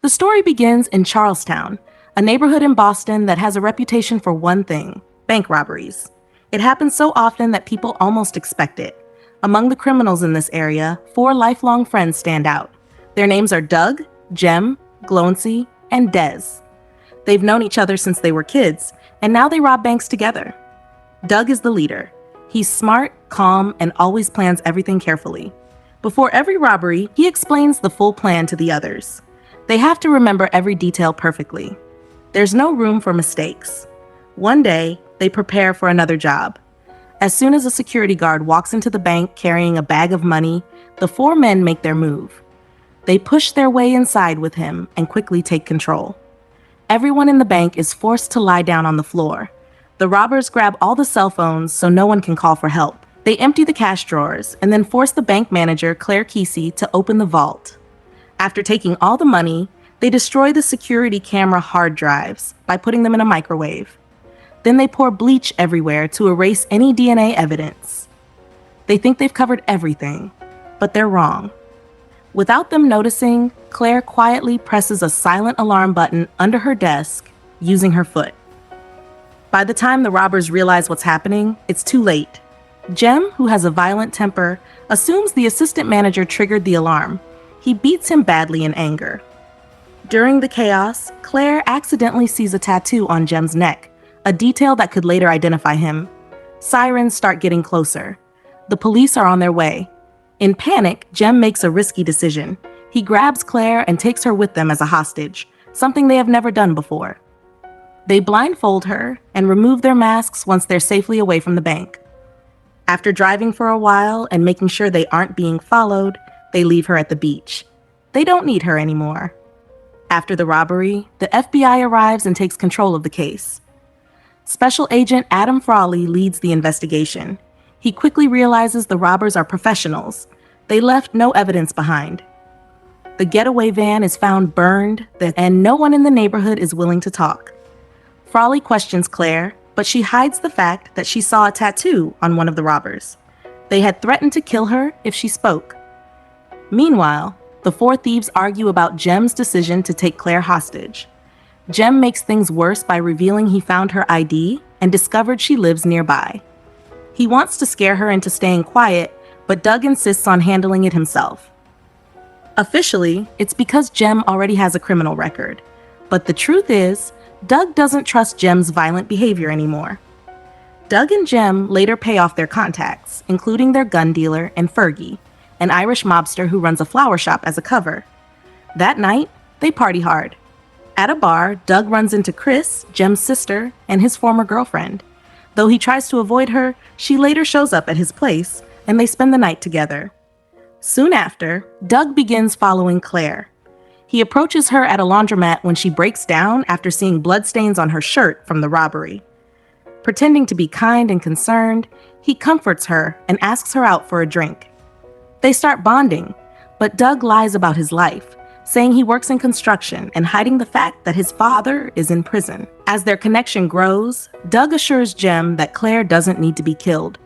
The story begins in Charlestown, a neighborhood in Boston that has a reputation for one thing: bank robberies. It happens so often that people almost expect it. Among the criminals in this area, 4 lifelong friends stand out. Their names are Doug, Jem, Gloncy, and Dez. They've known each other since they were kids, and now they rob banks together. Doug is the leader. He's smart, calm, and always plans everything carefully. Before every robbery, he explains the full plan to the others. They have to remember every detail perfectly. There's no room for mistakes. One day, they prepare for another job. As soon as a security guard walks into the bank carrying a bag of money, the 4 men make their move. They push their way inside with him and quickly take control. Everyone in the bank is forced to lie down on the floor. The robbers grab all the cell phones so no one can call for help. They empty the cash drawers and then force the bank manager, Claire Kesey, to open the vault. After taking all the money, they destroy the security camera hard drives by putting them in a microwave. Then they pour bleach everywhere to erase any DNA evidence. They think they've covered everything, but they're wrong. Without them noticing, Claire quietly presses a silent alarm button under her desk using her foot. By the time the robbers realize what's happening, it's too late. Jem, who has a violent temper, assumes the assistant manager triggered the alarm. He beats him badly in anger. During the chaos, Claire accidentally sees a tattoo on Jem's neck, a detail that could later identify him. Sirens start getting closer. The police are on their way. In panic, Jem makes a risky decision. He grabs Claire and takes her with them as a hostage, something they have never done before. They blindfold her and remove their masks once they're safely away from the bank. After driving for a while and making sure they aren't being followed, they leave her at the beach. They don't need her anymore. After the robbery, the FBI arrives and takes control of the case. Special Agent Adam Frawley leads the investigation. He quickly realizes the robbers are professionals. They left no evidence behind. The getaway van is found burned, and no one in the neighborhood is willing to talk. Frawley questions Claire, but she hides the fact that she saw a tattoo on one of the robbers. They had threatened to kill her if she spoke. Meanwhile, the 4 thieves argue about Jem's decision to take Claire hostage. Jem makes things worse by revealing he found her ID and discovered she lives nearby. He wants to scare her into staying quiet, but Doug insists on handling it himself. Officially, it's because Jem already has a criminal record. But the truth is, Doug doesn't trust Jem's violent behavior anymore. Doug and Jem later pay off their contacts, including their gun dealer and Fergie, an Irish mobster who runs a flower shop as a cover. That night, they party hard. At a bar, Doug runs into Chris, Jem's sister, and his former girlfriend. Though he tries to avoid her, she later shows up at his place, and they spend the night together. Soon after, Doug begins following Claire. He approaches her at a laundromat when she breaks down after seeing bloodstains on her shirt from the robbery. Pretending to be kind and concerned, he comforts her and asks her out for a drink. They start bonding, but Doug lies about his life, saying he works in construction and hiding the fact that his father is in prison. As their connection grows, Doug assures Jem that Claire doesn't need to be killed.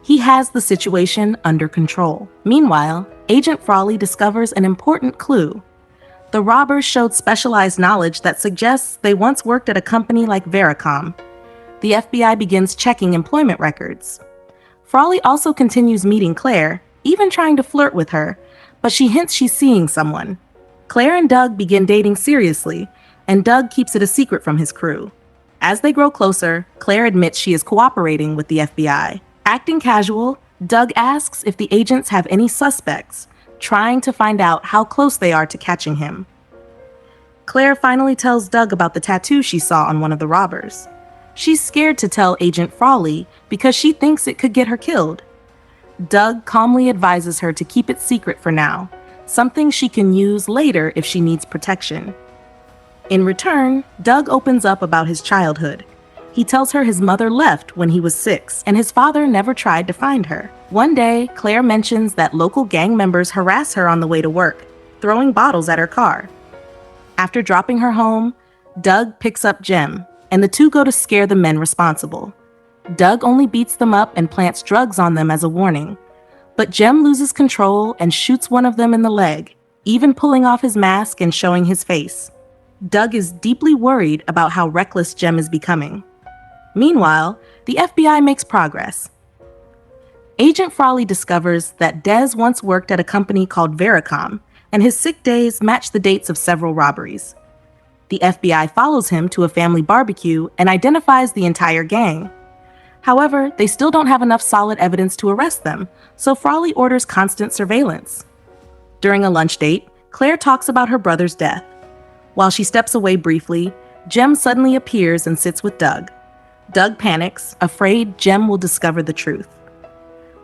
He has the situation under control. Meanwhile, Agent Frawley discovers an important clue. The robbers showed specialized knowledge that suggests they once worked at a company like Veracom. The FBI begins checking employment records. Frawley also continues meeting Claire, even trying to flirt with her, but she hints she's seeing someone. Claire and Doug begin dating seriously, and Doug keeps it a secret from his crew. As they grow closer, Claire admits she is cooperating with the FBI. Acting casual, Doug asks if the agents have any suspects, trying to find out how close they are to catching him. Claire finally tells Doug about the tattoo she saw on one of the robbers. She's scared to tell Agent Frawley because she thinks it could get her killed. Doug calmly advises her to keep it secret for now, something she can use later if she needs protection. In return, Doug opens up about his childhood. He tells her his mother left when he was 6, and his father never tried to find her. One day, Claire mentions that local gang members harass her on the way to work, throwing bottles at her car. After dropping her home, Doug picks up Jem, and the two go to scare the men responsible. Doug only beats them up and plants drugs on them as a warning. But Jem loses control and shoots one of them in the leg. even pulling off his mask and showing his face. Doug is deeply worried about how reckless Jem is becoming. Meanwhile, the FBI makes progress. Agent Frawley discovers that Dez once worked at a company called Vericom, and his sick days match the dates of several robberies. The FBI follows him to a family barbecue and identifies the entire gang. However, they still don't have enough solid evidence to arrest them, so Frawley orders constant surveillance. During a lunch date, Claire talks about her brother's death. While she steps away briefly, Jem suddenly appears and sits with Doug. Doug panics, afraid Jem will discover the truth.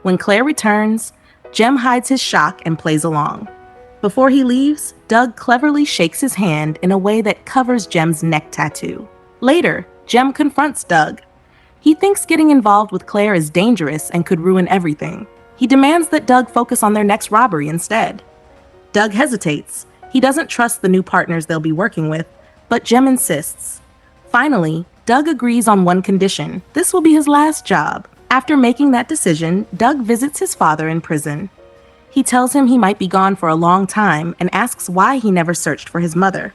When Claire returns, Jem hides his shock and plays along. Before he leaves, Doug cleverly shakes his hand in a way that covers Jem's neck tattoo. Later, Jem confronts Doug. He thinks getting involved with Claire is dangerous and could ruin everything. He demands that Doug focus on their next robbery instead. Doug hesitates. He doesn't trust the new partners they'll be working with, but Jem insists. Finally, Doug agrees on one condition. This will be his last job. After making that decision, Doug visits his father in prison. He tells him he might be gone for a long time and asks why he never searched for his mother.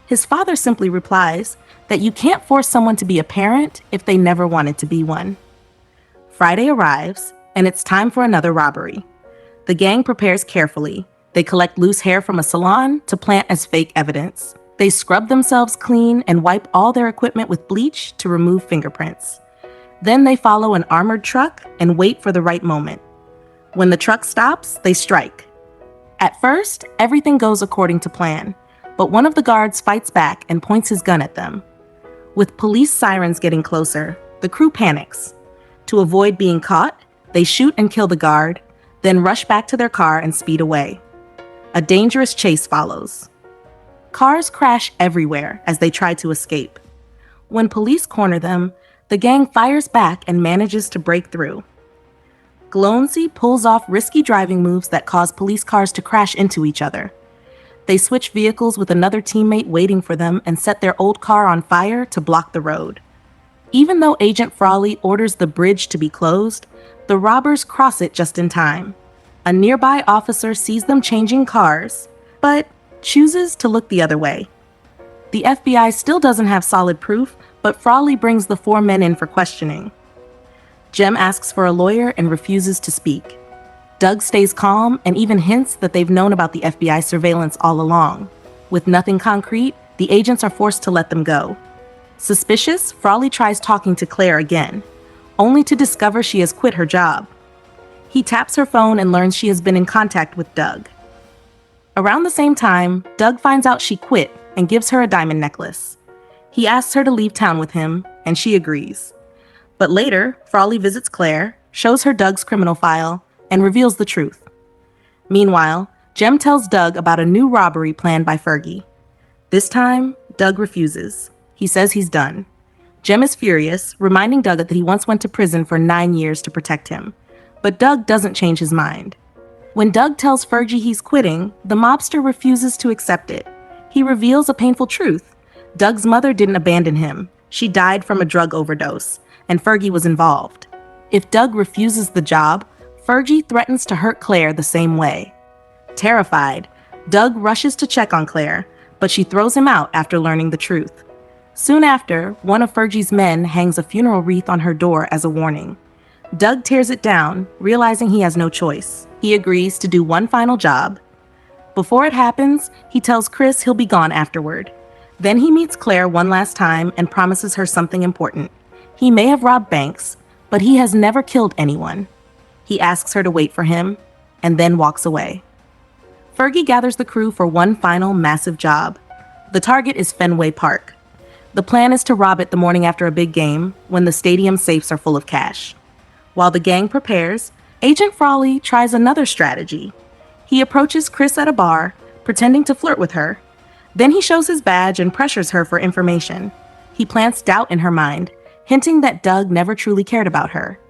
His father simply replies that you can't force someone to be a parent if they never wanted to be one. Friday arrives, and it's time for another robbery. The gang prepares carefully. They collect loose hair from a salon to plant as fake evidence. They scrub themselves clean and wipe all their equipment with bleach to remove fingerprints. Then they follow an armored truck and wait for the right moment. When the truck stops, they strike. At first, everything goes according to plan, but one of the guards fights back and points his gun at them. With police sirens getting closer, the crew panics. To avoid being caught, they shoot and kill the guard, then rush back to their car and speed away. A dangerous chase follows. Cars crash everywhere as they try to escape. When police corner them, the gang fires back and manages to break through. Glownsy pulls off risky driving moves that cause police cars to crash into each other. They switch vehicles with another teammate waiting for them and set their old car on fire to block the road. Even though Agent Frawley orders the bridge to be closed, the robbers cross it just in time. A nearby officer sees them changing cars, but chooses to look the other way. The FBI still doesn't have solid proof, but Frawley brings the 4 men in for questioning. Jem asks for a lawyer and refuses to speak. Doug stays calm and even hints that they've known about the FBI surveillance all along. With nothing concrete, the agents are forced to let them go. Suspicious, Frawley tries talking to Claire again, only to discover she has quit her job. He taps her phone and learns she has been in contact with Doug. Around the same time, Doug finds out she quit and gives her a diamond necklace. He asks her to leave town with him, and she agrees. But later, Frawley visits Claire, shows her Doug's criminal file, and reveals the truth. Meanwhile, Jem tells Doug about a new robbery planned by Fergie. This time, Doug refuses. He says he's done. Jem is furious, reminding Doug that he once went to prison for 9 years to protect him. But Doug doesn't change his mind. When Doug tells Fergie he's quitting, the mobster refuses to accept it. He reveals a painful truth. Doug's mother didn't abandon him. She died from a drug overdose, and Fergie was involved. If Doug refuses the job, Fergie threatens to hurt Claire the same way. Terrified, Doug rushes to check on Claire, but she throws him out after learning the truth. Soon after, one of Fergie's men hangs a funeral wreath on her door as a warning. Doug tears it down, realizing he has no choice. He agrees to do one final job. Before it happens, he tells Chris he'll be gone afterward. Then he meets Claire one last time and promises her something important. He may have robbed banks, but he has never killed anyone. He asks her to wait for him, and then walks away. Fergie gathers the crew for one final massive job. The target is Fenway Park. The plan is to rob it the morning after a big game, when the stadium safes are full of cash. While the gang prepares, Agent Frawley tries another strategy. He approaches Chris at a bar, pretending to flirt with her. Then he shows his badge and pressures her for information. He plants doubt in her mind, hinting that Doug never truly cared about her.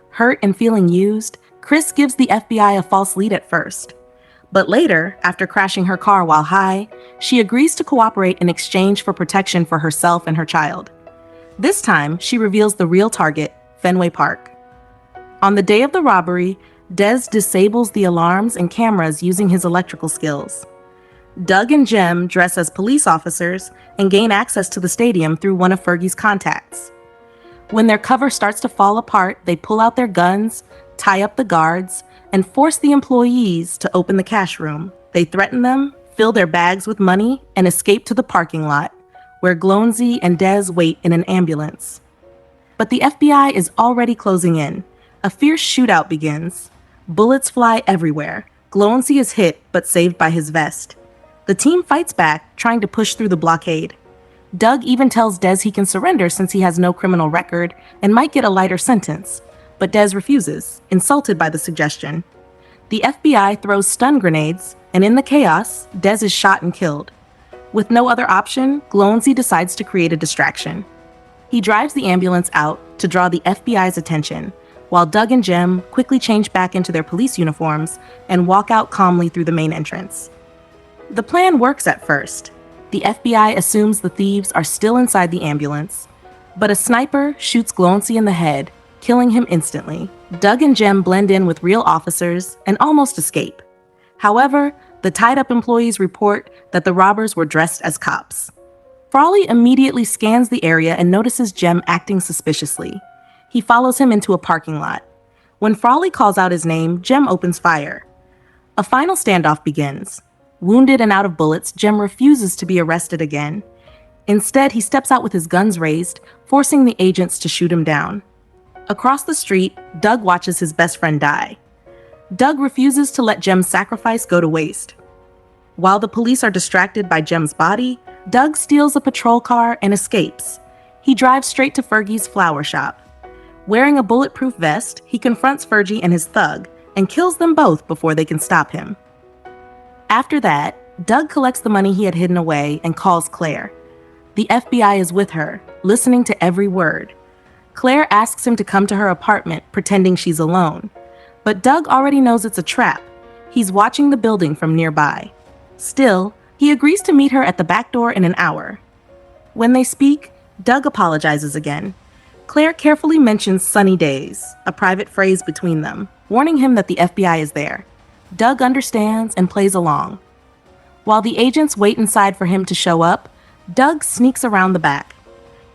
Hurt and feeling used, Chris gives the FBI a false lead at first. But later, after crashing her car while high, she agrees to cooperate in exchange for protection for herself and her child. This time, she reveals the real target, Fenway Park. On the day of the robbery, Des disables the alarms and cameras using his electrical skills. Doug and Jem dress as police officers and gain access to the stadium through one of Fergie's contacts. When their cover starts to fall apart, they pull out their guns, tie up the guards, and force the employees to open the cash room. They threaten them, fill their bags with money, and escape to the parking lot, where Glownsy and Des wait in an ambulance. But the FBI is already closing in. A fierce shootout begins. Bullets fly everywhere. Glownsy is hit, but saved by his vest. The team fights back, trying to push through the blockade. Doug even tells Des he can surrender since he has no criminal record and might get a lighter sentence, but Des refuses, insulted by the suggestion. The FBI throws stun grenades, and in the chaos, Des is shot and killed. With no other option, Glownsy decides to create a distraction. He drives the ambulance out to draw the FBI's attention, while Doug and Jem quickly change back into their police uniforms and walk out calmly through the main entrance. The plan works at first. The FBI assumes the thieves are still inside the ambulance, but a sniper shoots Glownsy in the head, killing him instantly. Doug and Jem blend in with real officers and almost escape. However, the tied-up employees report that the robbers were dressed as cops. Frawley immediately scans the area and notices Jem acting suspiciously. He follows him into a parking lot. When Frawley calls out his name, Jem opens fire. A final standoff begins. Wounded and out of bullets, Jem refuses to be arrested again. Instead, he steps out with his guns raised, forcing the agents to shoot him down. Across the street, Doug watches his best friend die. Doug refuses to let Jem's sacrifice go to waste. While the police are distracted by Jem's body, Doug steals a patrol car and escapes. He drives straight to Fergie's flower shop. Wearing a bulletproof vest, he confronts Fergie and his thug and kills them both before they can stop him. After that, Doug collects the money he had hidden away and calls Claire. The FBI is with her, listening to every word. Claire asks him to come to her apartment, pretending she's alone. But Doug already knows it's a trap. He's watching the building from nearby. Still, he agrees to meet her at the back door in an hour. When they speak, Doug apologizes again. Claire carefully mentions sunny days, a private phrase between them, warning him that the FBI is there. Doug understands and plays along. While the agents wait inside for him to show up, Doug sneaks around the back.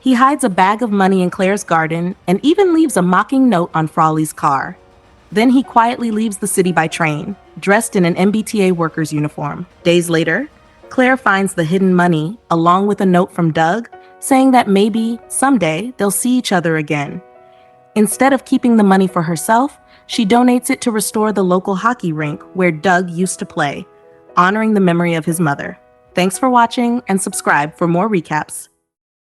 He hides a bag of money in Claire's garden and even leaves a mocking note on Frawley's car. Then he quietly leaves the city by train, dressed in an MBTA worker's uniform. Days later, Claire finds the hidden money, along with a note from Doug, saying that maybe, someday, they'll see each other again. Instead of keeping the money for herself, she donates it to restore the local hockey rink where Doug used to play, honoring the memory of his mother. Thanks for watching and subscribe for more recaps.